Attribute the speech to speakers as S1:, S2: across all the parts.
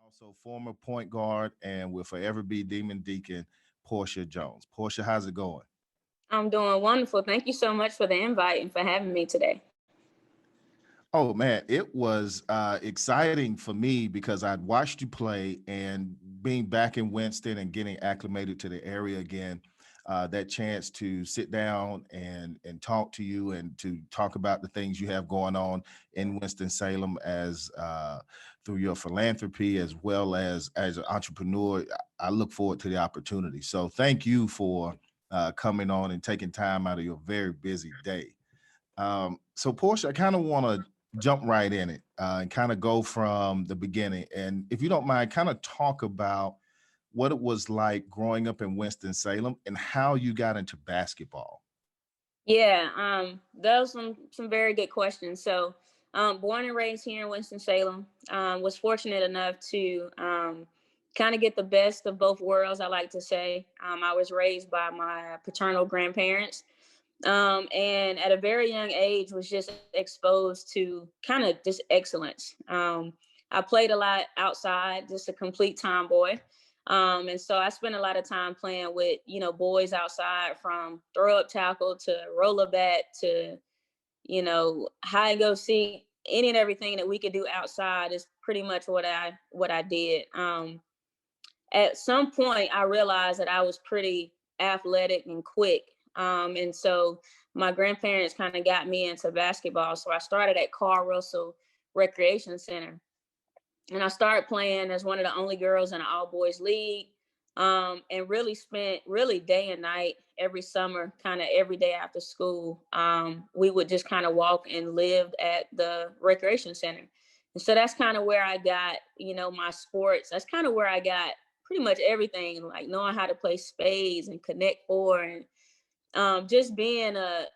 S1: Also former point guard and will forever be Demon Deacon, Porsche Jones. Porsche, how's it going?
S2: I'm doing wonderful. Thank you so much for the invite and for having me today.
S1: Oh man, it was exciting for me because I'd watched you play and being back in Winston and getting acclimated to the area again. That chance to sit down and talk to you and to talk about the things you have going on in Winston-Salem as through your philanthropy as well as an entrepreneur. I look forward to the opportunity. So thank you for coming on and taking time out of your very busy day. So Portia, I kind of want to jump right in it and kind of go from the beginning. And if you don't mind, kind of talk about what it was like growing up in Winston-Salem and how you got into basketball.
S2: Yeah, those some very good questions. So, born and raised here in Winston-Salem, was fortunate enough to kind of get the best of both worlds. I like to say, I was raised by my paternal grandparents, and at a very young age was just exposed to kind of just excellence. I played a lot outside, just a complete tomboy. And so I spent a lot of time playing with, boys outside, from throw up tackle to roller bat to, hide and go seek, any and everything that we could do outside is pretty much what I did. At some point I realized that I was pretty athletic and quick. And so my grandparents kind of got me into basketball. So I started at Carver Russell Recreation Center, and I started playing as one of the only girls in an all boys league. And really spent really day and night every summer, kind of every day after school. We would just kind of walk and lived at the recreation center. And so that's kind of where I got, my sports. That's kind of where I got pretty much everything, like knowing how to play spades and connect four, and just being a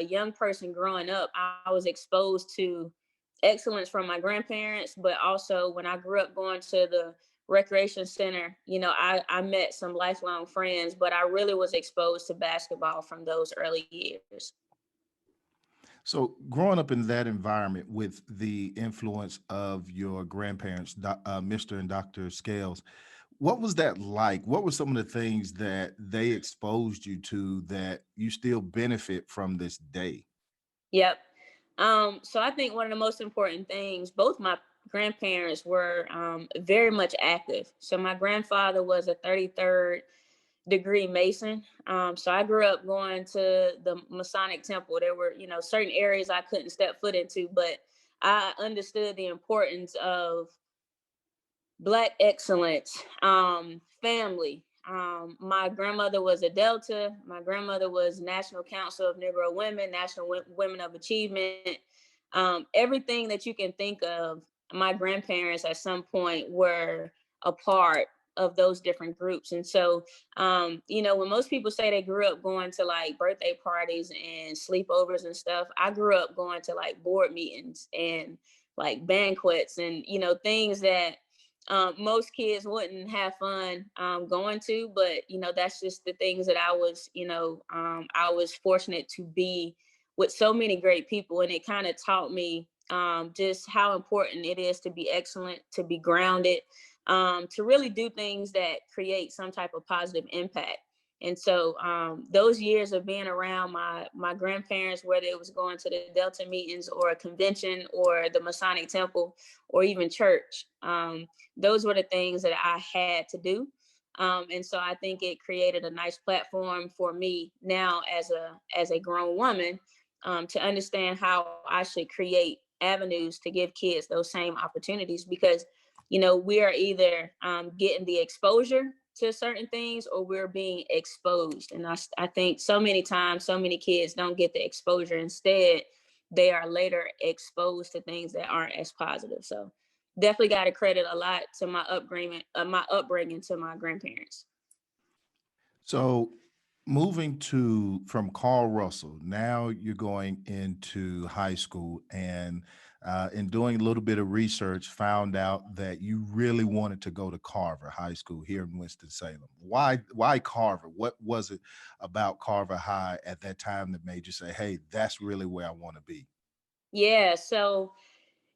S2: young person growing up. I was exposed to excellence from my grandparents, but also when I grew up going to the recreation center, I met some lifelong friends, but I really was exposed to basketball from those early years.
S1: So growing up in that environment with the influence of your grandparents, Mr. and Dr. Scales, what was that like? What were some of the things that they exposed you to that you still benefit from this day?
S2: Yep. So I think one of the most important things, both my grandparents were very much active. So my grandfather was a 33rd degree Mason. So I grew up going to the Masonic Temple. There were, certain areas I couldn't step foot into, but I understood the importance of Black excellence, family. My grandmother was a Delta. My grandmother was National Council of Negro Women, National Women of Achievement. Everything that you can think of, my grandparents at some point were a part of those different groups. And so, when most people say they grew up going to like birthday parties and sleepovers and stuff, I grew up going to like board meetings and like banquets and, things that most kids wouldn't have fun going to, but that's just the things that I was fortunate to be with so many great people, and it kind of taught me just how important it is to be excellent, to be grounded, to really do things that create some type of positive impact. And so those years of being around my grandparents, whether it was going to the Delta meetings or a convention or the Masonic Temple or even church, those were the things that I had to do. And so I think it created a nice platform for me now as a grown woman to understand how I should create avenues to give kids those same opportunities, because we are either getting the exposure to certain things or we're being exposed. And I think so many times, so many kids don't get the exposure. Instead, they are later exposed to things that aren't as positive. So definitely got to credit a lot to my upbringing to my grandparents.
S1: So moving to from Carl Russell, now you're going into high school and in doing a little bit of research, found out that you really wanted to go to Carver High School here in Winston-Salem. Why Carver? What was it about Carver High at that time that made you say, hey, that's really where I want to be?
S2: Yeah. So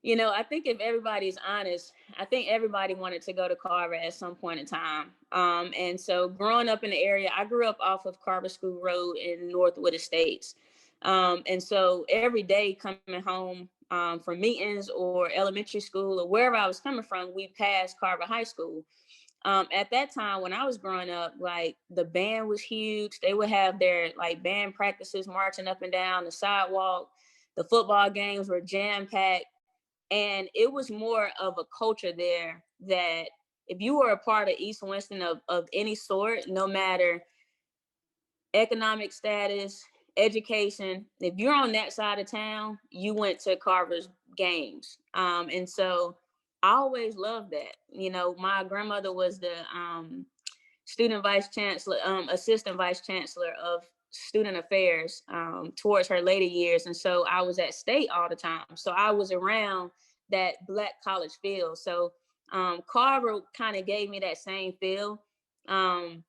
S2: I think if everybody's honest, I think everybody wanted to go to Carver at some point in time. And so growing up in the area, I grew up off of Carver School Road in Northwood Estates. And so every day coming home from meetings or elementary school or wherever I was coming from, we passed Carver High School. At that time when I was growing up, like the band was huge. They would have their like band practices marching up and down the sidewalk. The football games were jam packed. And it was more of a culture there that if you were a part of East Winston of any sort, no matter economic status, education, if you're on that side of town, you went to Carver's games. And so I always loved that. My grandmother was the student vice chancellor, assistant vice chancellor of student affairs towards her later years. And so I was at state all the time. So I was around that Black college feel. So Carver kind of gave me that same feel. And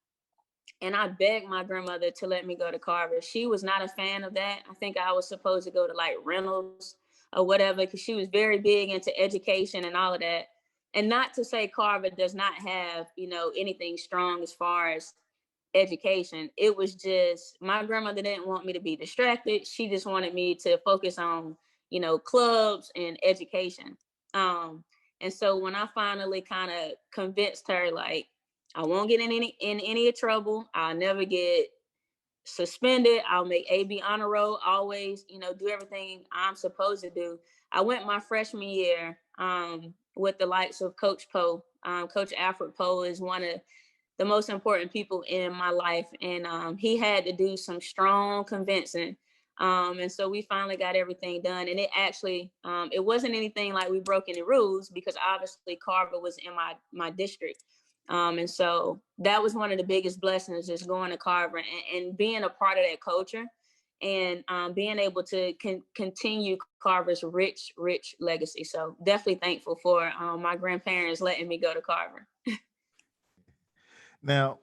S2: I begged my grandmother to let me go to Carver. She was not a fan of that. I think I was supposed to go to like Reynolds or whatever, because she was very big into education and all of that. And not to say Carver does not have, anything strong as far as education. It was just my grandmother didn't want me to be distracted. She just wanted me to focus on, clubs and education. And so when I finally kind of convinced her, like, I won't get in any trouble. I'll never get suspended. I'll make AB Honor Roll, always, do everything I'm supposed to do. I went my freshman year with the likes of Coach Poe. Coach Alfred Poe is one of the most important people in my life. And he had to do some strong convincing. And so we finally got everything done. And it actually, it wasn't anything like we broke any rules, because obviously Carver was in my district. And so that was one of the biggest blessings, is going to Carver and being a part of that culture, and being able to continue Carver's rich legacy. So definitely thankful for my grandparents letting me go to Carver.
S1: Now,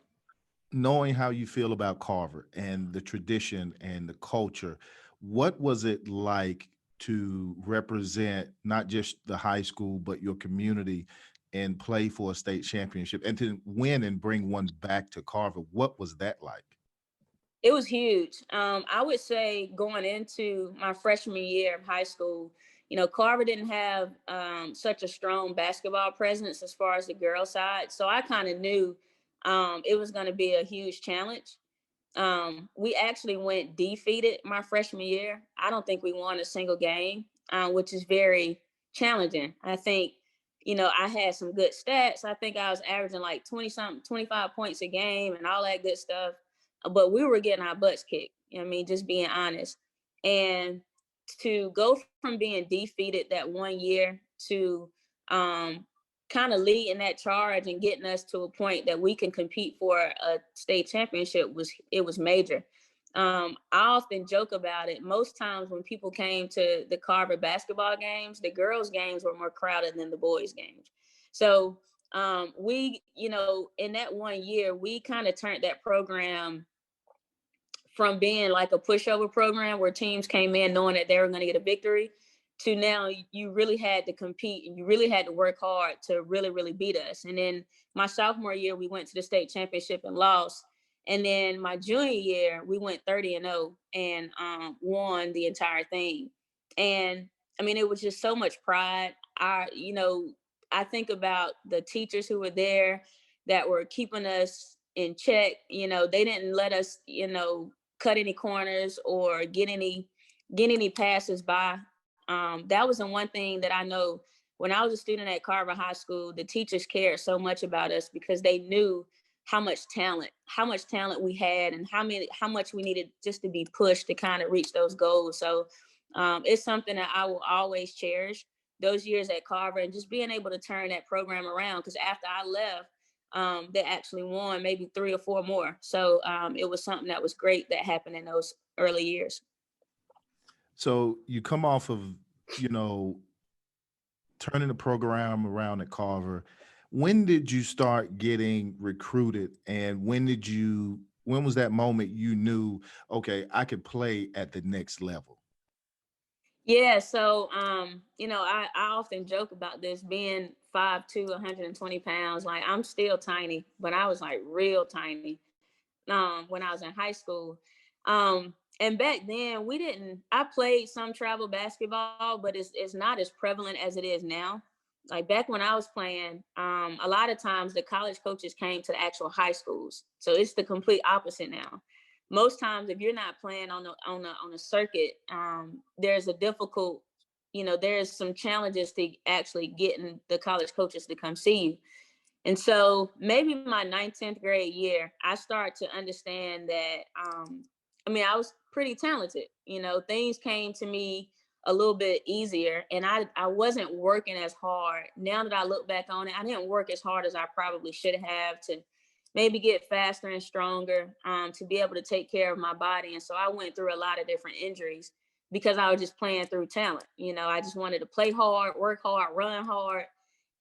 S1: knowing how you feel about Carver and the tradition and the culture, what was it like to represent not just the high school, but your community and play for a state championship and to win and bring one back to Carver? What was that like?
S2: It was huge. I would say going into my freshman year of high school, Carver didn't have such a strong basketball presence as far as the girl side. So I kind of knew it was going to be a huge challenge. We actually went defeated my freshman year. I don't think we won a single game, which is very challenging. I think, I had some good stats. I think I was averaging like 20 something, 25 points a game and all that good stuff. But we were getting our butts kicked. Just being honest. And to go from being defeated that one year to um, kind of leading that charge and getting us to a point that we can compete for a state championship was major. I often joke about it. Most times when people came to the Carver basketball games, the girls' games were more crowded than the boys' games. So we, in that one year, we kind of turned that program from being like a pushover program where teams came in knowing that they were going to get a victory, to now you really had to compete and you really had to work hard to really, really beat us. And then my sophomore year, we went to the state championship and lost. And then my junior year, we went 30-0 and won the entire thing. And it was just so much pride. I think about the teachers who were there that were keeping us in check. They didn't let us, cut any corners or get any passes by. That was the one thing that I know when I was a student at Carver High School, the teachers cared so much about us because they knew how much talent we had and how much we needed just to be pushed to kind of reach those goals. So it's something that I will always cherish, those years at Carver, and just being able to turn that program around, because after I left, they actually won maybe 3 or 4 more. So it was something that was great that happened in those early years.
S1: So you come off of, you know, turning the program around at Carver. When did you start getting recruited, and when was that moment you knew, okay, I could play at the next level?
S2: Yeah, so I often joke about this being 5'2", 120 pounds. Like I'm still tiny, but I was like real tiny when I was in high school. And back then I played some travel basketball, but it's not as prevalent as it is now. Like back when I was playing, a lot of times the college coaches came to the actual high schools. So it's the complete opposite now. Most times if you're not playing on a circuit, there's a difficult, there's some challenges to actually getting the college coaches to come see you. And so maybe my 9th, 10th grade year, I started to understand that, I was pretty talented. Things came to me a little bit easier and I wasn't working as hard. Now that I look back on it, I didn't work as hard as I probably should have to maybe get faster and stronger, to be able to take care of my body. And so I went through a lot of different injuries because I was just playing through talent. I just wanted to play hard, work hard, run hard,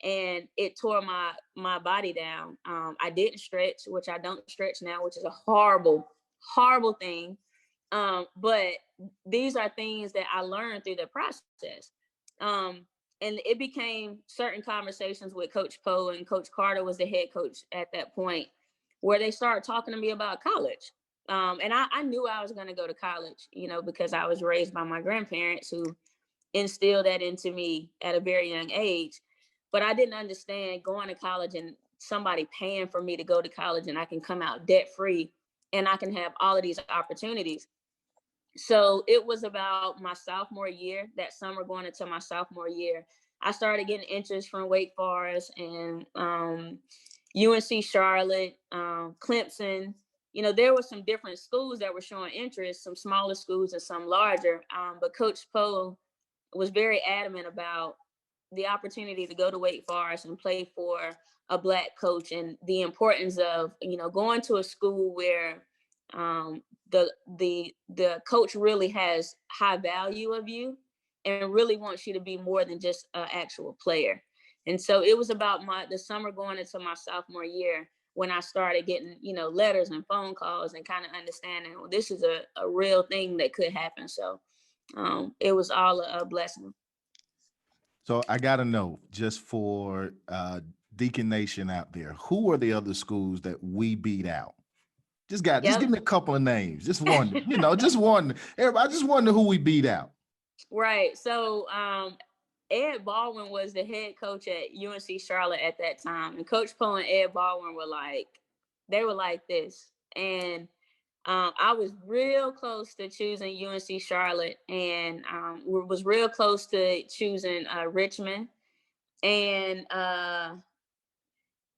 S2: and it tore my body down. I didn't stretch, which I don't stretch now, which is a horrible thing. But these are things that I learned through the process. And it became certain conversations with Coach Poe, and Coach Carter was the head coach at that point, where they started talking to me about college. And I knew I was going to go to college, because I was raised by my grandparents who instilled that into me at a very young age. But I didn't understand going to college and somebody paying for me to go to college and I can come out debt free and I can have all of these opportunities. So it was about my sophomore year, that summer going into my sophomore year, I started getting interest from Wake Forest and UNC Charlotte, Clemson. There were some different schools that were showing interest, some smaller schools and some larger. But Coach Poe was very adamant about the opportunity to go to Wake Forest and play for a Black coach, and the importance of, going to a school where the coach really has high value of you and really wants you to be more than just an actual player. And so it was about the summer going into my sophomore year when I started getting, letters and phone calls and kind of understanding, well, this is a real thing that could happen. So it was all a blessing.
S1: So I got to know, just for Deacon Nation out there, who are the other schools that we beat out? Just give me a couple of names. Just one, just one. Everybody, I just wonder who we beat out.
S2: Right. So Ed Baldwin was the head coach at UNC Charlotte at that time. And Coach Poe and Ed Baldwin they were like this. And I was real close to choosing UNC Charlotte, and was real close to choosing Richmond. And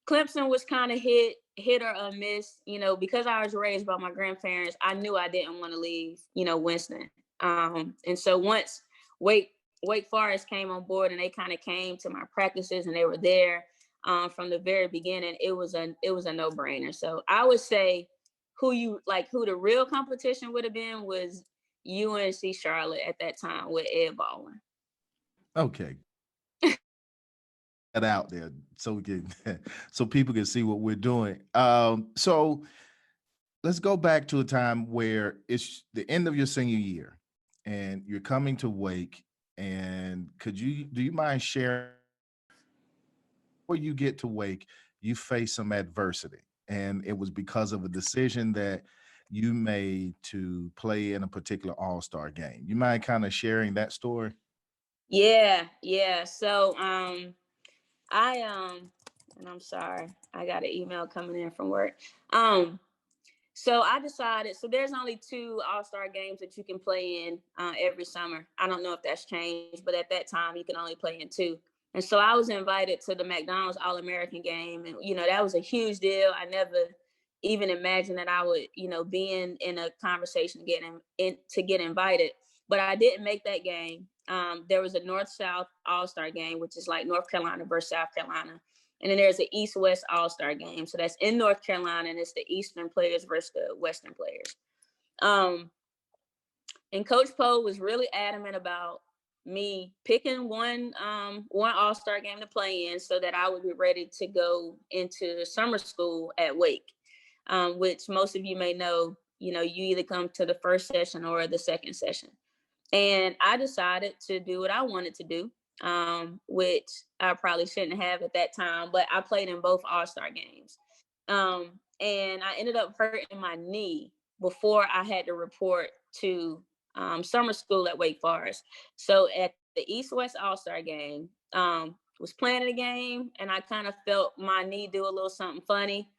S2: Clemson was kind of hit or miss, because I was raised by my grandparents. I knew I didn't want to leave, Winston. And so once Wake Forest came on board and they kind of came to my practices and they were there from the very beginning, it was a no brainer. So I would say who the real competition would have been was UNC Charlotte at that time with Ed Baldwin.
S1: Okay. That out there so we can so people can see what we're doing. So let's go back to a time where it's the end of your senior year and you're coming to Wake. And do you mind sharing, before you get to Wake, you face some adversity, and it was because of a decision that you made to play in a particular all-star game. You mind kind of sharing that story?
S2: Yeah. So and I'm sorry, I got an email coming in from work. So I decided, so there's only 2 all-star games that you can play in every summer. I don't know if that's changed, but at that time you can only play in 2. And so I was invited to the McDonald's All-American game. And, that was a huge deal. I never even imagined that I would, be in a conversation to get invited. But I didn't make that game. There was a North-South All-Star game, which is like North Carolina versus South Carolina. And then there's an East-West All-Star game. So that's in North Carolina, and it's the Eastern players versus the Western players. And Coach Poe was really adamant about me picking one All-Star game to play in so that I would be ready to go into summer school at Wake, which most of you may know, you either come to the first session or the second session. And I decided to do what I wanted to do, which I probably shouldn't have at that time, but I played in both All-Star games. And I ended up hurting my knee before I had to report to summer school at Wake Forest. So at the East-West All-Star game, was playing the game, and I kind of felt my knee do a little something funny.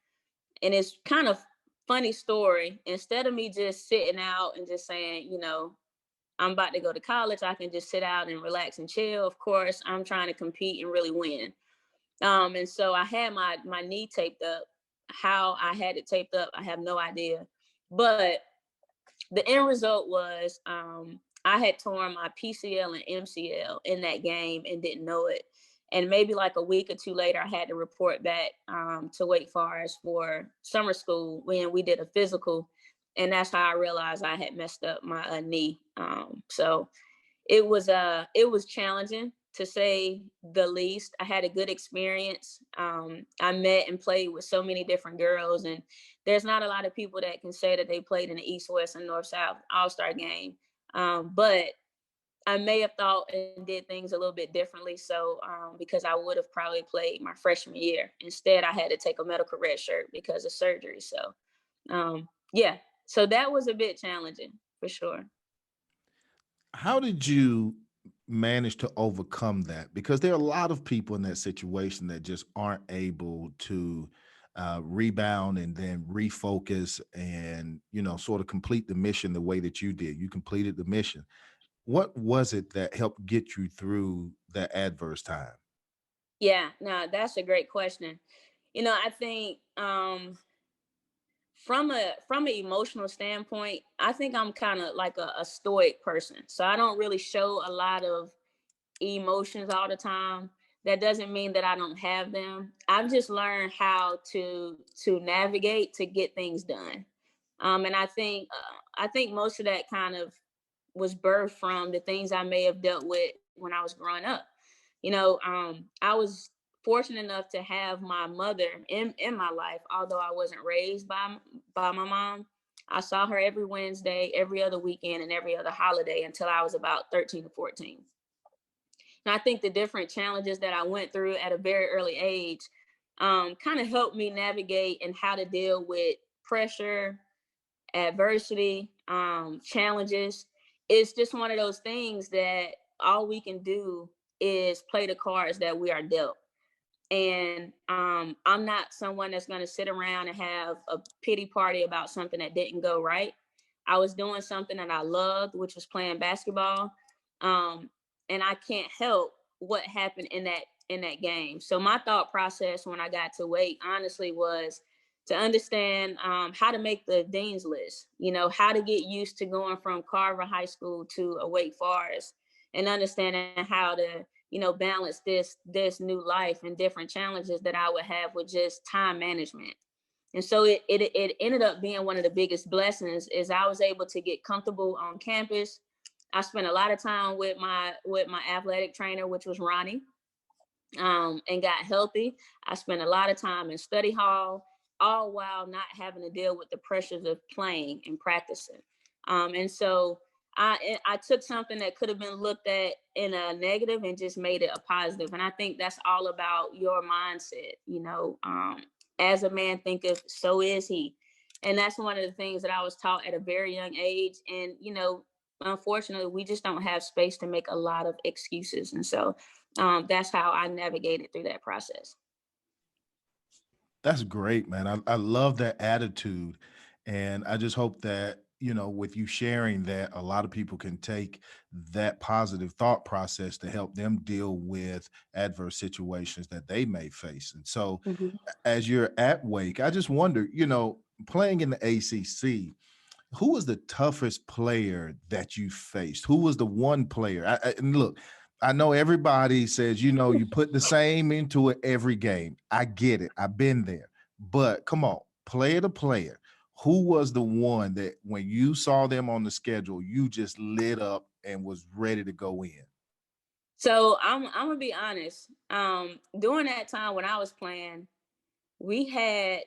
S2: And it's kind of funny story. Instead of me just sitting out and just saying, I'm about to go to college, I can just sit out and relax and chill. Of course, I'm trying to compete and really win. And so I had my knee taped up. How I had it taped up, I have no idea. But the end result was I had torn my PCL and MCL in that game and didn't know it. And maybe like a week or two later, I had to report back to Wake Forest for summer school when we did a physical. And that's how I realized I had messed up my knee. So it was challenging, to say the least. I had a good experience. I met and played with so many different girls, and there's not a lot of people that can say that they played in the East, West, and North South All-Star game. But I may have thought and did things a little bit differently. So because I would have probably played my freshman year. Instead, I had to take a medical red shirt because of surgery. So yeah, so that was a bit challenging for sure.
S1: How did you manage to overcome that? Because there are a lot of people in that situation that just aren't able to rebound and then refocus and, sort of complete the mission the way that you did. You completed the mission. What was it that helped get you through that adverse time?
S2: Yeah, no, that's a great question. I think from an emotional standpoint, I think I'm kind of like a stoic person. So I don't really show a lot of emotions all the time. That doesn't mean that I don't have them. I've just learned how to navigate to get things done. And I think most of that kind of was birthed from the things I may have dealt with when I was growing up. I was fortunate enough to have my mother in my life, although I wasn't raised by my mom. I saw her every Wednesday, every other weekend, and every other holiday until I was about 13 or 14. And I think the different challenges that I went through at a very early age kind of helped me navigate and how to deal with pressure, adversity, challenges. It's just one of those things that all we can do is play the cards that we are dealt. And I'm not someone that's going to sit around and have a pity party about something that didn't go right. I was doing something that I loved, which was playing basketball. Um, and I can't help what happened in that game. So my thought process when I got to Wake, honestly, was to understand how to make the dean's list. How to get used to going from Carver High School to a Wake Forest, and understanding how to balance this new life and different challenges that I would have with just time management. And so it ended up being one of the biggest blessings is I was able to get comfortable on campus. I spent a lot of time with my athletic trainer, which was Ronnie, and got healthy. I spent a lot of time in study hall, all while not having to deal with the pressures of playing and practicing. And so I took something that could have been looked at in a negative and just made it a positive. And I think that's all about your mindset. As a man thinketh, so is he. And that's one of the things that I was taught at a very young age. And unfortunately, we just don't have space to make a lot of excuses. And so that's how I navigated through that process.
S1: That's great, man. I love that attitude. And I just hope that, with you sharing that, a lot of people can take that positive thought process to help them deal with adverse situations that they may face. And so,
S2: Mhm.
S1: as you're at Wake, I just wonder, playing in the ACC, who was the toughest player that you faced? Who was the one player? And look, I know everybody says, you put the same into it every game. I get it. I've been there. But come on, player to player. Who was the one that when you saw them on the schedule, you just lit up and was ready to go in?
S2: So I'm gonna be honest. During that time when I was playing, we had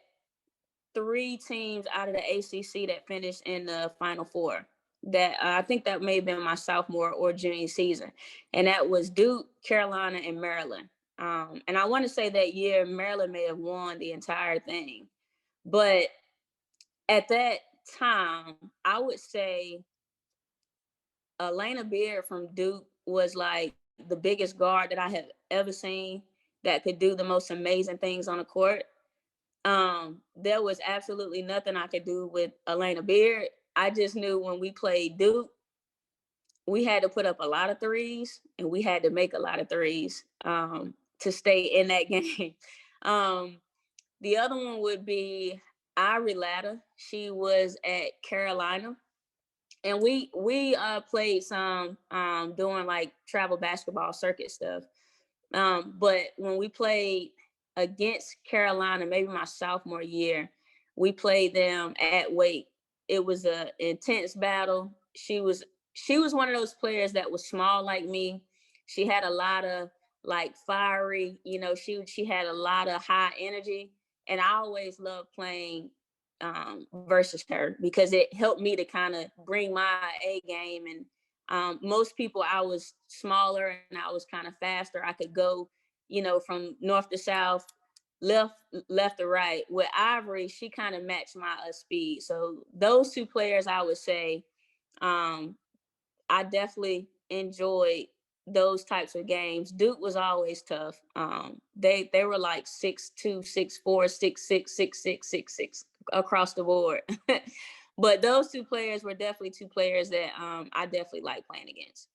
S2: three teams out of the ACC that finished in the Final Four. that I think that may have been my sophomore or junior season. And that was Duke, Carolina, and Maryland. And I want to say that year, Maryland may have won the entire thing. But at that time, I would say Elena Beard from Duke was like the biggest guard that I have ever seen that could do the most amazing things on the court. There was absolutely nothing I could do with Elena Beard. I just knew when we played Duke, we had to put up a lot of threes and we had to make a lot of threes to stay in that game. The other one would be Irie Latta. She was at Carolina. And we played some doing like travel basketball circuit stuff. But when we played against Carolina, maybe my sophomore year, we played them at Wake. It was an intense battle. She was one of those players that was small like me. She had a lot of like fiery, she had a lot of high energy. And I always loved playing versus her because it helped me to kind of bring my A game. And most people, I was smaller and I was kind of faster. I could go, from north to south, left to right. With Ivory, she kind of matched my speed. So those two players, I would say, I definitely enjoyed those types of games. Duke was always tough. They were like 6'2", 6'4", 6'6", 6'6", 6'6" across the board. But those two players were definitely two players that I definitely like playing against.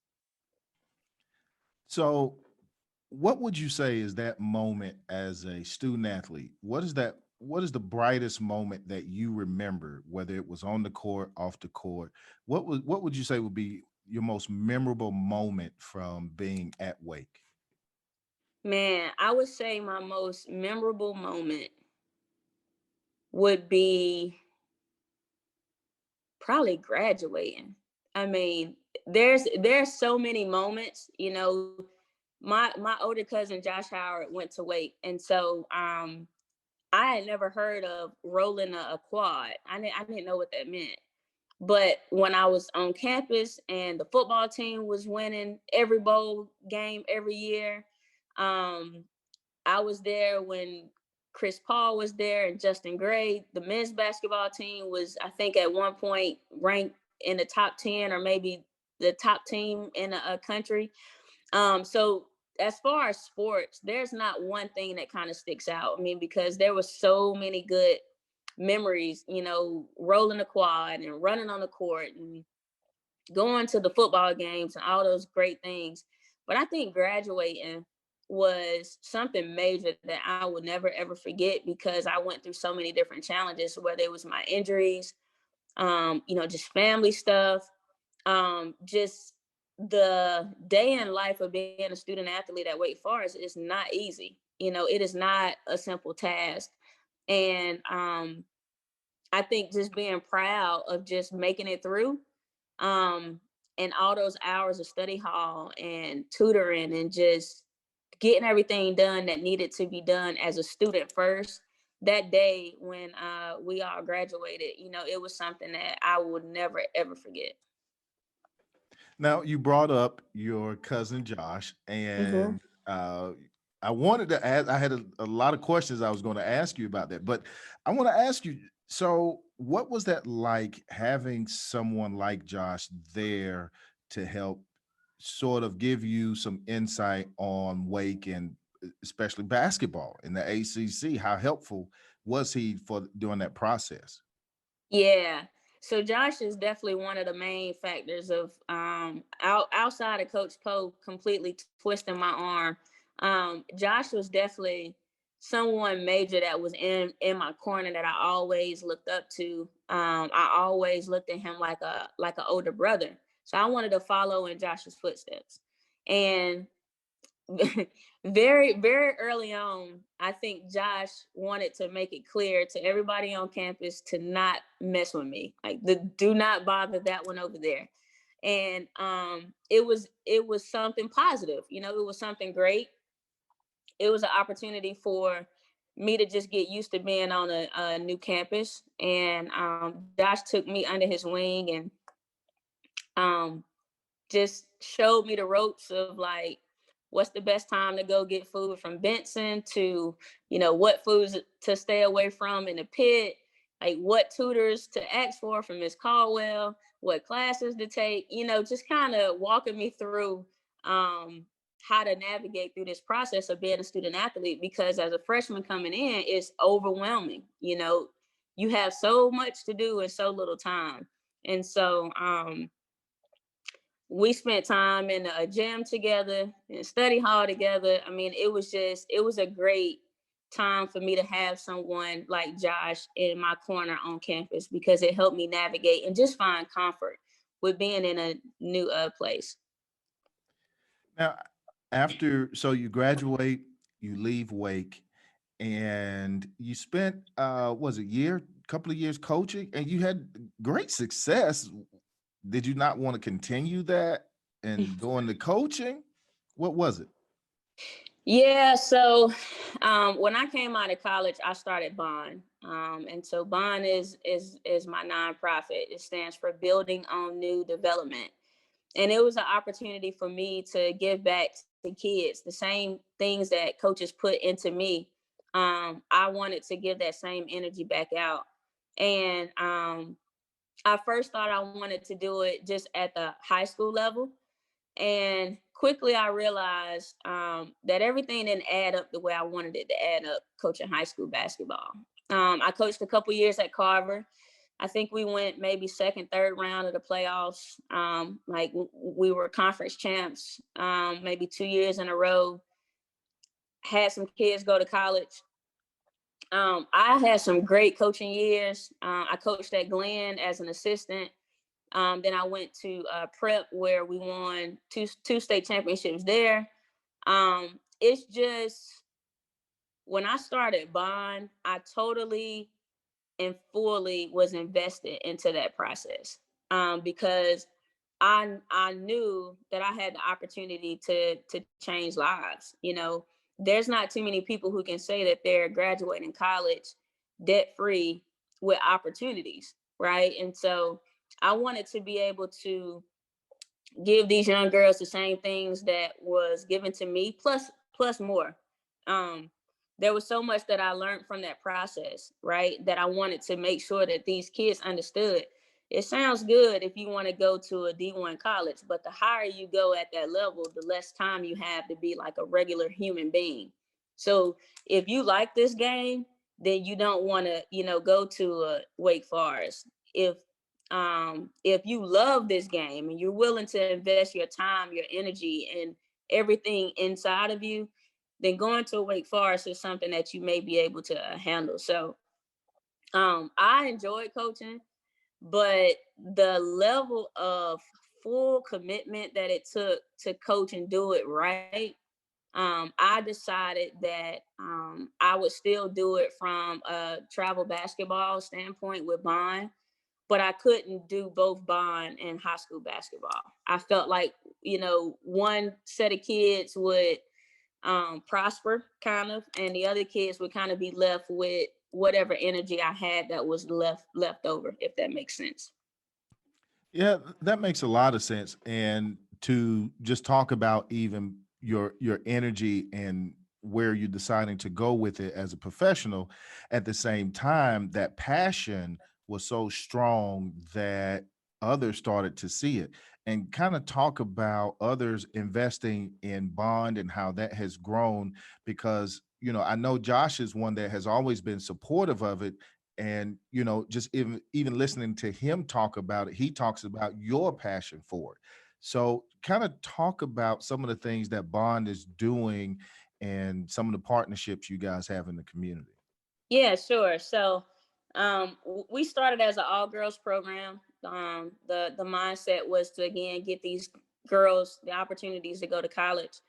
S1: So what would you say is that moment as a student athlete? What is the brightest moment that you remember, whether it was on the court, off the court? What would you say would be your most memorable moment from being at Wake?
S2: Man, I would say my most memorable moment would be probably graduating. I mean, there's so many moments, my older cousin Josh Howard went to Wake, and so I had never heard of rolling a quad. I didn't know what that meant. But when I was on campus and the football team was winning every bowl game every year, I was there when Chris Paul was there and Justin Gray. The men's basketball team was, I think, at one point ranked in the top 10 or maybe the top team in a country. So as far as sports, there's not one thing that kind of sticks out. I mean, because there was so many good memories, rolling the quad and running on the court and going to the football games and all those great things. But I think graduating was something major that I would never, ever forget because I went through so many different challenges, whether it was my injuries, just family stuff, just the day in life of being a student athlete at Wake Forest is not easy. It is not a simple task. And I think just being proud of just making it through and all those hours of study hall and tutoring and just getting everything done that needed to be done as a student first. That day when we all graduated, it was something that I would never, ever forget.
S1: Now, you brought up your cousin Josh,
S2: Mm-hmm.
S1: and I wanted to ask, I had a lot of questions I was going to ask you about that, but I want to ask you, so what was that like having someone like Josh there to help sort of give you some insight on Wake and especially basketball in the ACC? How helpful was he for during that process?
S2: Yeah. So Josh is definitely one of the main factors of outside of Coach Poe completely twisting my arm. Josh was definitely someone major that was in my corner that I always looked up to. I always looked at him like an older brother. So I wanted to follow in Josh's footsteps. And very, very early on, I think Josh wanted to make it clear to everybody on campus to not mess with me. Like, do not bother that one over there. And it was something positive. It was something great. It was an opportunity for me to just get used to being on a new campus. And Josh took me under his wing and Um, just showed me the ropes of like what's the best time to go get food from Benson to, what foods to stay away from in the pit, like what tutors to ask for from Miss Caldwell, what classes to take, just kind of walking me through how to navigate through this process of being a student athlete, because as a freshman coming in, it's overwhelming. You have so much to do in so little time. And so we spent time in a gym together, in a study hall together. I mean, it was a great time for me to have someone like Josh in my corner on campus, because it helped me navigate and just find comfort with being in a new place.
S1: Now, so you graduate, you leave Wake, and you spent was it couple of years coaching, and you had great success. Did you not want to continue that and go into coaching? What was it?
S2: Yeah, so when I came out of college, I started Bond, and so Bond is my nonprofit. It stands for Building on New Development, and it was an opportunity for me to give back to kids the same things that coaches put into me. I wanted to give that same energy back out, and I first thought I wanted to do it just at the high school level. And quickly I realized that everything didn't add up the way I wanted it to add up coaching high school basketball. I coached a couple years at Carver. I think we went maybe second, third round of the playoffs. Like we were conference champs, maybe 2 years in a row. Had some kids go to college. I had some great coaching years. I coached at Glenn as an assistant. Then I went to prep, where we won two state championships there. It's just, when I started Bond, I totally and fully was invested into that process, because I knew that I had the opportunity to change lives. There's not too many people who can say that they're graduating college debt free with opportunities, right? And so I wanted to be able to give these young girls the same things that was given to me, plus more. Um, there was so much that I learned from that process, right? That I wanted to make sure that these kids understood. It sounds good if you want to go to a D1 college, but the higher you go at that level, the less time you have to be like a regular human being. So if you like this game, then you don't want to, go to a Wake Forest. If you love this game and you're willing to invest your time, your energy, and everything inside of you, then going to a Wake Forest is something that you may be able to handle. So I enjoyed coaching, but the level of full commitment that it took to coach and do it right, I decided that I would still do it from a travel basketball standpoint with Bond, but I couldn't do both Bond and high school basketball. I felt like, one set of kids would prosper kind of, and the other kids would kind of be left with whatever energy I had that was left over, if that makes sense.
S1: Yeah, that makes a lot of sense. And to just talk about even your energy and where you're deciding to go with it as a professional, at the same time, that passion was so strong that others started to see it. And kind of talk about others investing in Bond and how that has grown, because I know Josh is one that has always been supportive of it. And just even listening to him talk about it, he talks about your passion for it. So kind of talk about some of the things that Bond is doing and some of the partnerships you guys have in the community.
S2: Yeah, sure. So we started as an all girls program. The mindset was to again get these girls the opportunities to go to college.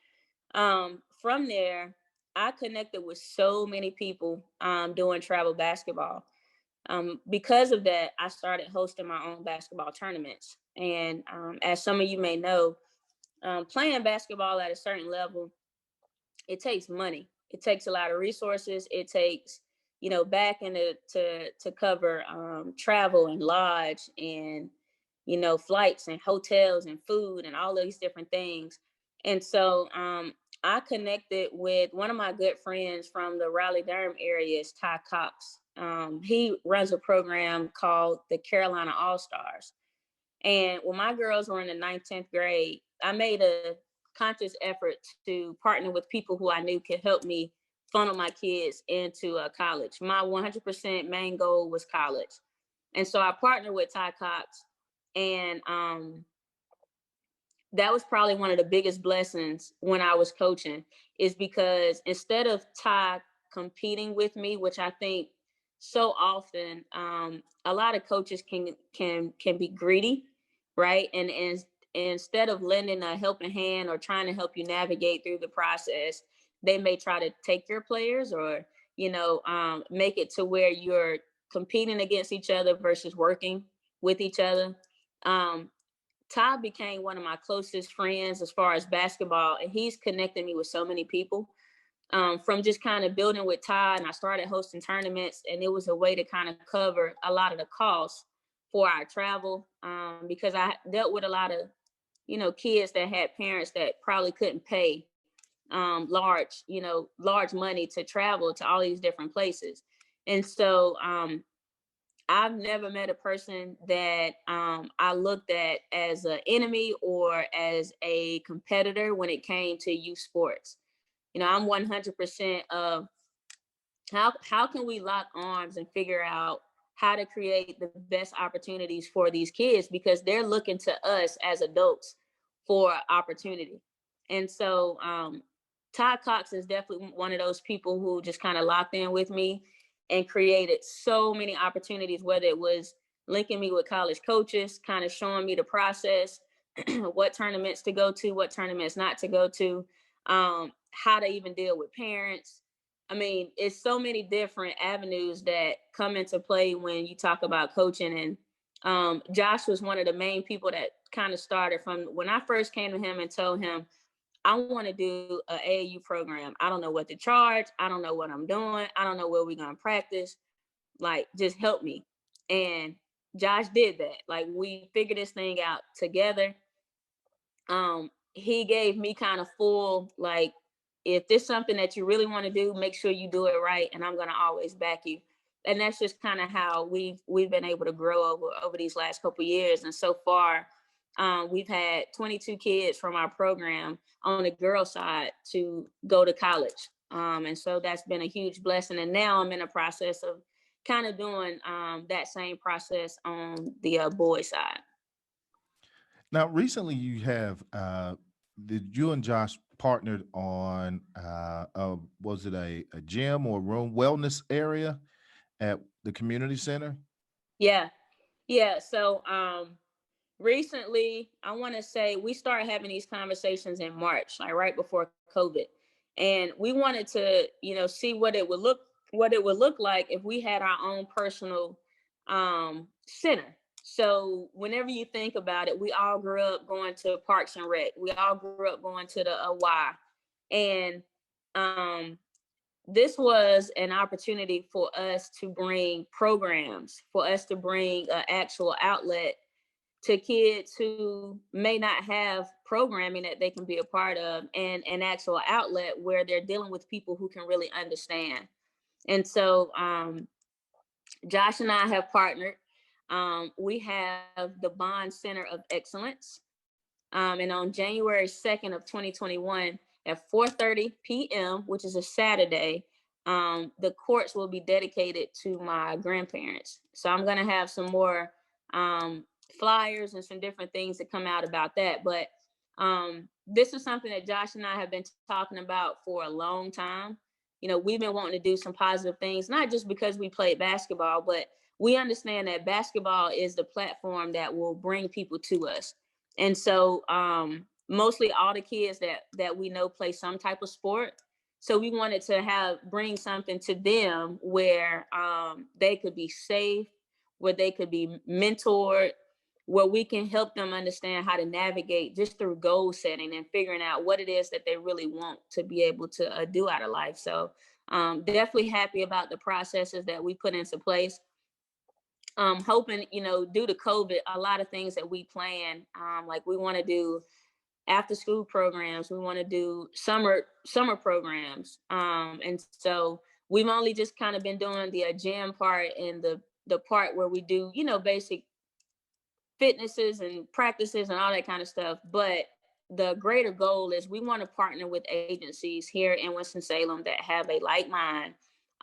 S2: From there, I connected with so many people doing travel basketball. Because of that, I started hosting my own basketball tournaments. And as some of you may know, playing basketball at a certain level, it takes money. It takes a lot of resources. It takes, back into to cover travel and lodge and flights and hotels and food and all of these different things. And so I connected with one of my good friends from the Raleigh-Durham area, is Ty Cox. He runs a program called the Carolina All-Stars. And when my girls were in the 9th, 10th grade, I made a conscious effort to partner with people who I knew could help me funnel my kids into college. My 100% main goal was college. And so I partnered with Ty Cox, and that was probably one of the biggest blessings when I was coaching, is because instead of Ty competing with me, which I think so often a lot of coaches can be greedy, right? And instead of lending a helping hand or trying to help you navigate through the process, they may try to take your players, or make it to where you're competing against each other versus working with each other. Ty became one of my closest friends as far as basketball, and he's connected me with so many people from just kind of building with Ty. And I started hosting tournaments, and it was a way to kind of cover a lot of the costs for our travel, because I dealt with a lot of, kids that had parents that probably couldn't pay large money to travel to all these different places. And so I've never met a person that I looked at as an enemy or as a competitor when it came to youth sports. I'm 100% of how can we lock arms and figure out how to create the best opportunities for these kids, because they're looking to us as adults for opportunity. And so Todd Cox is definitely one of those people who just kind of locked in with me and created so many opportunities, whether it was linking me with college coaches, kind of showing me the process, what tournaments to go to, what tournaments not to go to, how to even deal with parents. I mean, it's so many different avenues that come into play when you talk about coaching. And Josh was one of the main people that kind of started from when I first came to him and told him, I want to do an AAU program. I don't know what to charge. I don't know what I'm doing. I don't know where we're going to practice. Like, just help me. And Josh did that. Like, we figured this thing out together. He gave me kind of full, like, if this is something that you really want to do, make sure you do it right, and I'm going to always back you. And that's just kind of how we've been able to grow over these last couple of years. And so far, we've had 22 kids from our program on the girl side to go to college. And so that's been a huge blessing. And now I'm in a process of kind of doing that same process on the boy side.
S1: Now, recently you have did you and Josh partnered on was it a gym or room wellness area at the community center?
S2: Yeah. Yeah. So recently, I want to say we started having these conversations in March, like right before COVID. And we wanted to, see what it would look like if we had our own personal center. So whenever you think about it, we all grew up going to Parks and Rec. We all grew up going to the Y. And this was an opportunity for us to bring programs, for us to bring an actual outlet to kids who may not have programming that they can be a part of, and an actual outlet where they're dealing with people who can really understand. And so Josh and I have partnered. We have the Bond Center of Excellence. And on January 2nd of 2021 at 4:30 p.m., which is a Saturday, the courts will be dedicated to my grandparents. So I'm going to have some more flyers and some different things that come out about that. But this is something that Josh and I have been talking about for a long time. We've been wanting to do some positive things, not just because we played basketball, but we understand that basketball is the platform that will bring people to us. And so mostly all the kids that we know play some type of sport. So we wanted to bring something to them where they could be safe, where they could be mentored, where we can help them understand how to navigate just through goal setting and figuring out what it is that they really want to be able to do out of life. So definitely happy about the processes that we put into place. hoping, due to COVID, a lot of things that we plan, like we want to do after school programs, we want to do summer programs. And so we've only just kind of been doing the gym part and the part where we do, basic fitnesses and practices and all that kind of stuff. But the greater goal is we want to partner with agencies here in Winston-Salem that have a like mind,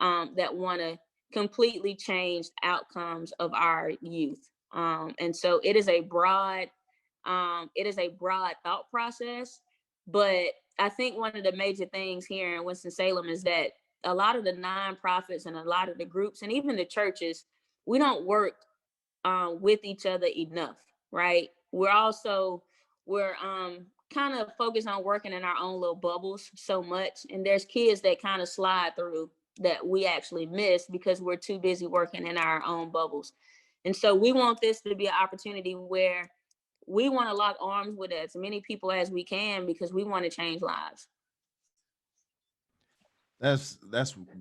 S2: that want to completely change outcomes of our youth. And so it is a broad thought process, but I think one of the major things here in Winston-Salem is that a lot of the nonprofits and a lot of the groups and even the churches, we don't work with each other enough, right? We're kind of focused on working in our own little bubbles so much, and there's kids that kind of slide through that we actually miss because we're too busy working in our own bubbles. And so we want this to be an opportunity where we want to lock arms with as many people as we can because we want to change lives.
S1: That's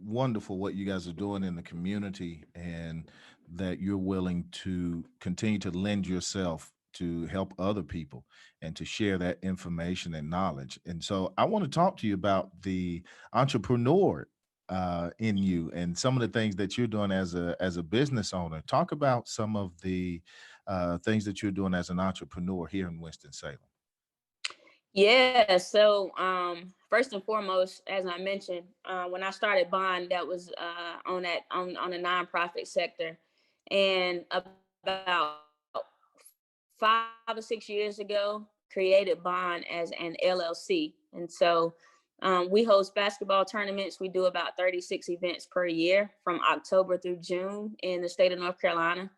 S1: wonderful what you guys are doing in the community, and that you're willing to continue to lend yourself to help other people and to share that information and knowledge. And so I want to talk to you about the entrepreneur in you and some of the things that you're doing as a business owner. Talk about some of the things that you're doing as an entrepreneur here in Winston-Salem.
S2: Yeah. So first and foremost, as I mentioned, when I started Bond, that was on the nonprofit sector, and about 5 or 6 years ago, created Bond as an LLC. And so we host basketball tournaments. We do about 36 events per year from October through June in the state of North Carolina.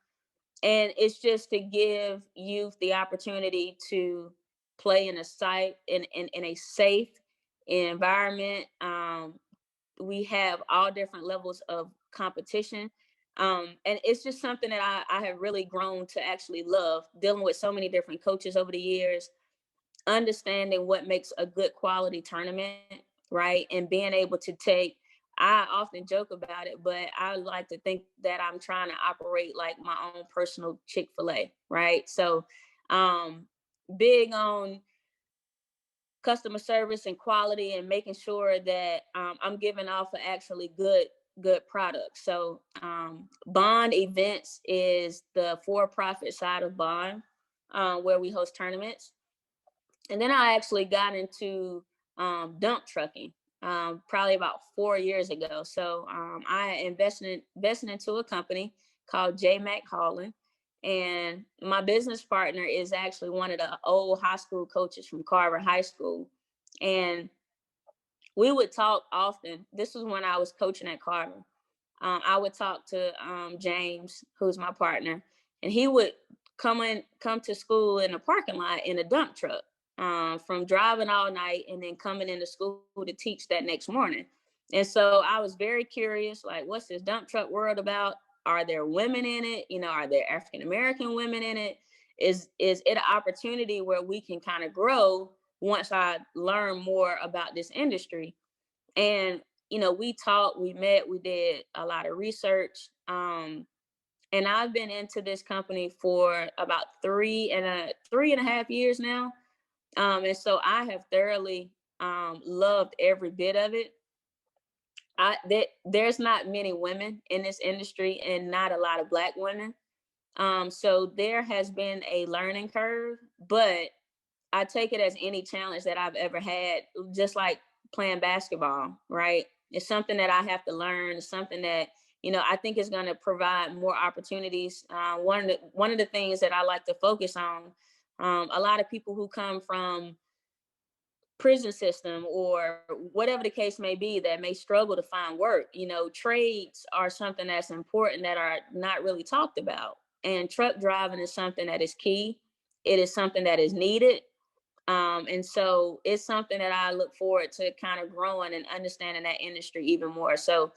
S2: And it's just to give youth the opportunity to play in a safe environment. We have all different levels of competition. And it's just something that I have really grown to actually love, dealing with so many different coaches over the years, understanding what makes a good quality tournament, right? And being able to I often joke about it, but I like to think that I'm trying to operate like my own personal Chick-fil-A, right? So big on customer service and quality and making sure that I'm giving off an actually good product. So Bond Events is the for-profit side of Bond, where we host tournaments. And then I actually got into dump trucking probably about 4 years ago. So I invested into a company called JMac Hauling. And my business partner is actually one of the old high school coaches from Carver High School. And we would talk often. This was when I was coaching at Carver. I would talk to James, who's my partner, and he would come to school in a parking lot in a dump truck, from driving all night and then coming into school to teach that next morning. And so I was very curious, like, what's this dump truck world about? Are there women in it? Are there African American women in it? Is it an opportunity where we can kind of grow once I learn more about this industry? And we talked, we met, we did a lot of research. And I've been into this company for about 3.5 years now. And so I have thoroughly loved every bit of it. There's not many women in this industry and not a lot of Black women. So there has been a learning curve, but I take it as any challenge that I've ever had, just like playing basketball, right? It's something that I have to learn. It's something that, I think is going to provide more opportunities. One of the things that I like to focus on, a lot of people who come from prison system or whatever the case may be that may struggle to find work, trades are something that's important that are not really talked about. And truck driving is something that is key. It is something that is needed. And so it's something that I look forward to kind of growing and understanding that industry even more. So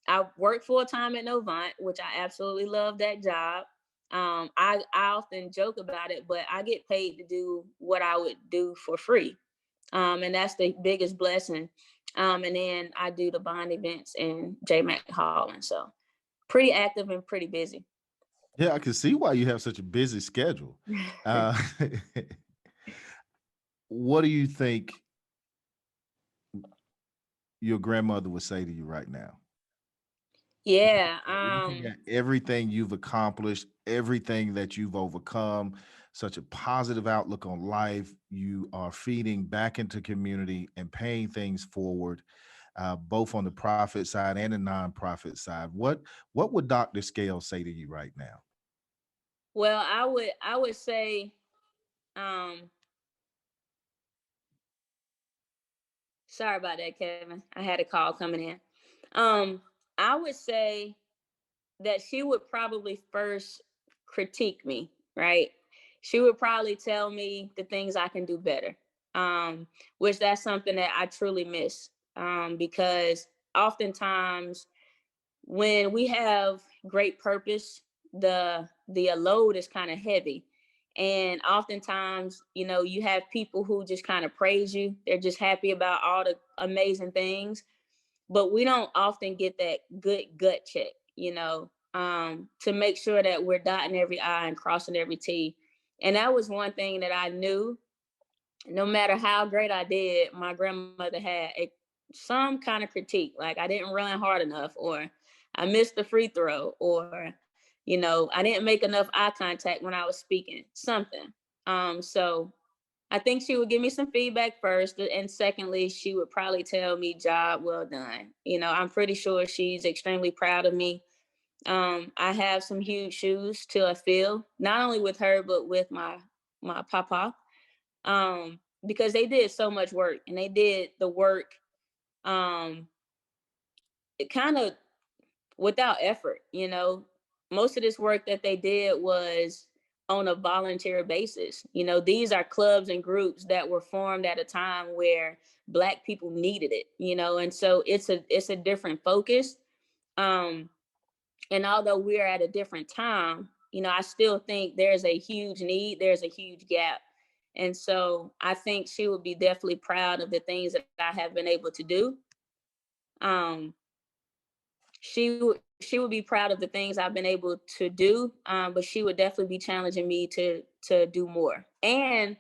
S2: I work full time at Novant, which I absolutely love that job. I often joke about it, but I get paid to do what I would do for free. And that's the biggest blessing. And then I do the Bond events and JMac Holland. So pretty active and pretty busy.
S1: Yeah, I can see why you have such a busy schedule. Uh, what do you think your grandmother would say to you right now?
S2: Yeah.
S1: Looking at everything you've accomplished, everything that you've overcome, such a positive outlook on life. You are feeding back into community and paying things forward, both on the profit side and the nonprofit side. What would Dr. Scale say to you right now?
S2: Well, I would say, um, sorry about that, Kevin. I had a call coming in. I would say that she would probably first critique me, right? She would probably tell me the things I can do better, which that's something that I truly miss, because oftentimes when we have great purpose, the load is kind of heavy. And oftentimes, you have people who just kind of praise you. They're just happy about all the amazing things, but we don't often get that good gut check, to make sure that we're dotting every I and crossing every T. And that was one thing that I knew. No matter how great I did, my grandmother had some kind of critique, like I didn't run hard enough, or I missed the free throw, or I didn't make enough eye contact when I was speaking. Something. So I think she would give me some feedback first, and secondly, she would probably tell me, "Job well done." I'm pretty sure she's extremely proud of me. I have some huge shoes to fill, not only with her but with my papa, because they did so much work, and they did the work, um, it kind of without effort. Most of this work that they did was on a volunteer basis. These are clubs and groups that were formed at a time where Black people needed it. And so it's a different focus. Um, and although we're at a different time, I still think there's a huge need, there's a huge gap. And so I think she would be definitely proud of the things that I have been able to do. Um, she would be proud of the things I've been able to do, but she would definitely be challenging me to do more and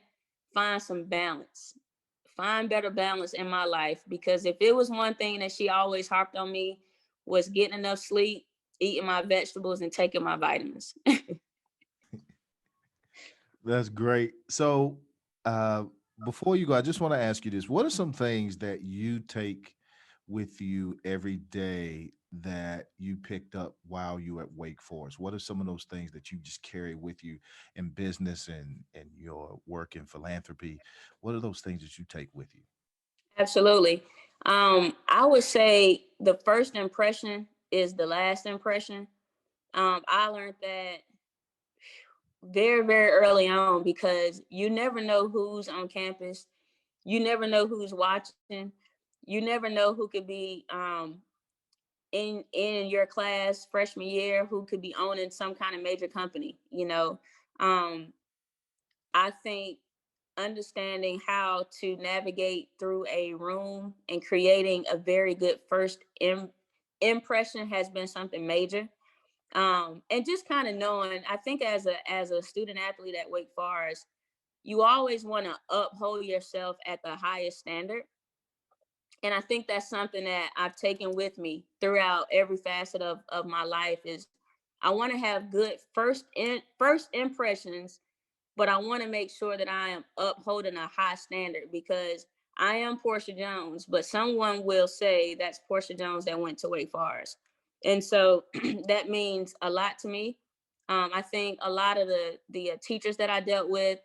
S2: find some balance, find better balance in my life. Because if it was one thing that she always harped on me, was getting enough sleep, eating my vegetables, and taking my vitamins.
S1: That's great. So, uh, before you go, I just want to ask you this. What are some things that you take with you every day that you picked up while you were at Wake Forest? What are some of those things that you just carry with you in business and your work in philanthropy? What are those things that you take with you?
S2: Absolutely. I would say the first impression is the last impression. I learned that very, very early on, because you never know who's on campus. You never know who's watching. You never know who could be, in your class freshman year, who could be owning some kind of major company. um, I think understanding how to navigate through a room and creating a very good first impression has been something major. And just kind of knowing, I think as a student athlete at Wake Forest, you always want to uphold yourself at the highest standard. And I think that's something that I've taken with me throughout every facet of my life. Is I want to have good first impressions, but I want to make sure that I am upholding a high standard, because I am Porsche Jones, but someone will say that's Porsche Jones that went to Wake Forest. And so that means a lot to me. I think a lot of the teachers that I dealt with,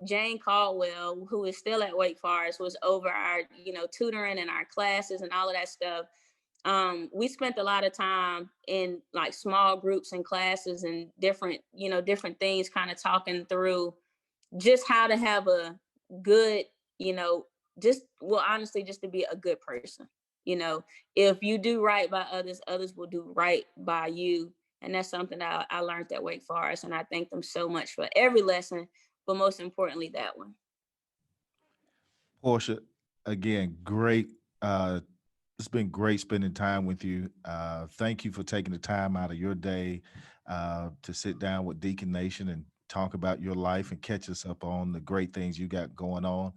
S2: Jane Caldwell, who is still at Wake Forest, was over our tutoring and our classes and all of that stuff. We spent a lot of time in like small groups and classes and different things, kind of talking through just how to have a good, you know, just well, honestly, just to be a good person. You know, if you do right by others, others will do right by you. And that's something that I learned at Wake Forest. And I thank them so much for every lesson, but most importantly, that one.
S1: Portia, again, great. It's been great spending time with you. Thank you for taking the time out of your day to sit down with Deacon Nation and talk about your life and catch us up on the great things you got going on.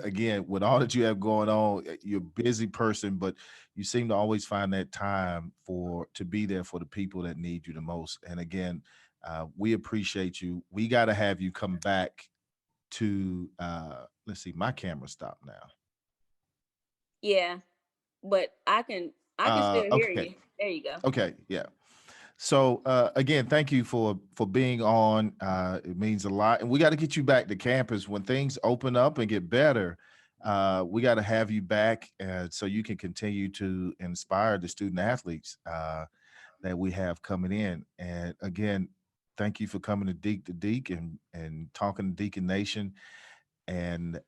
S1: Again, with all that you have going on, you're a busy person, but you seem to always find that time for to be there for the people that need you the most. And again, we appreciate you. We got to have you come back to. Let's see, my camera stopped now.
S2: Yeah, but I can still hear
S1: Okay,
S2: you. There you go.
S1: okay, yeah. So again, thank you for being on. It means a lot, and we got to get you back to campus when things open up and get better. We got to have you back so you can continue to inspire the student athletes that we have coming in. And again, thank you for coming to Deac2Deac and talking to Deacon Nation. And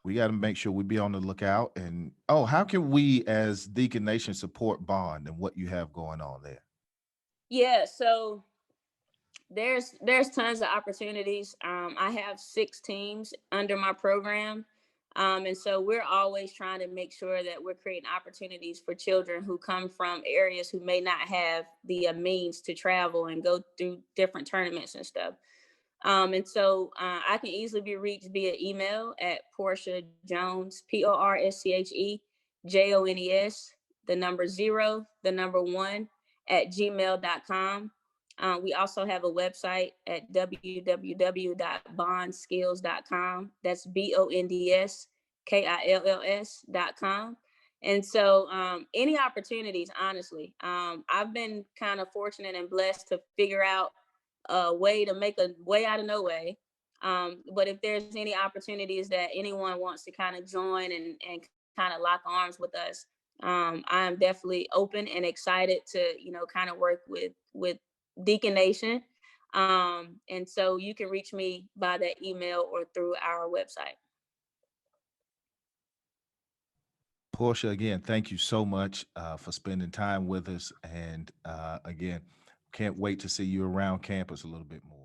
S1: we got to make sure we be on the lookout. And how can we as Deacon Nation support Bond and what you have going on there?
S2: Yeah, so there's tons of opportunities. I have 6 teams under my program. And so we're always trying to make sure that we're creating opportunities for children who come from areas who may not have the means to travel and go through different tournaments and stuff. And so I can easily be reached via email at Porsche Jones, PORSCHEJONES, the number 0, the number 1 at gmail.com. We also have a website at www.bondskills.com. That's BONDSKILLS.com. And so any opportunities, honestly, I've been kind of fortunate and blessed to figure out a way to make a way out of no way. But if there's any opportunities that anyone wants to kind of join and kind of lock arms with us, I am definitely open and excited to, kind of work with Deacon Nation. And so you can reach me by that email or through our website.
S1: Portia, again, thank you so much for spending time with us. And again, can't wait to see you around campus a little bit more.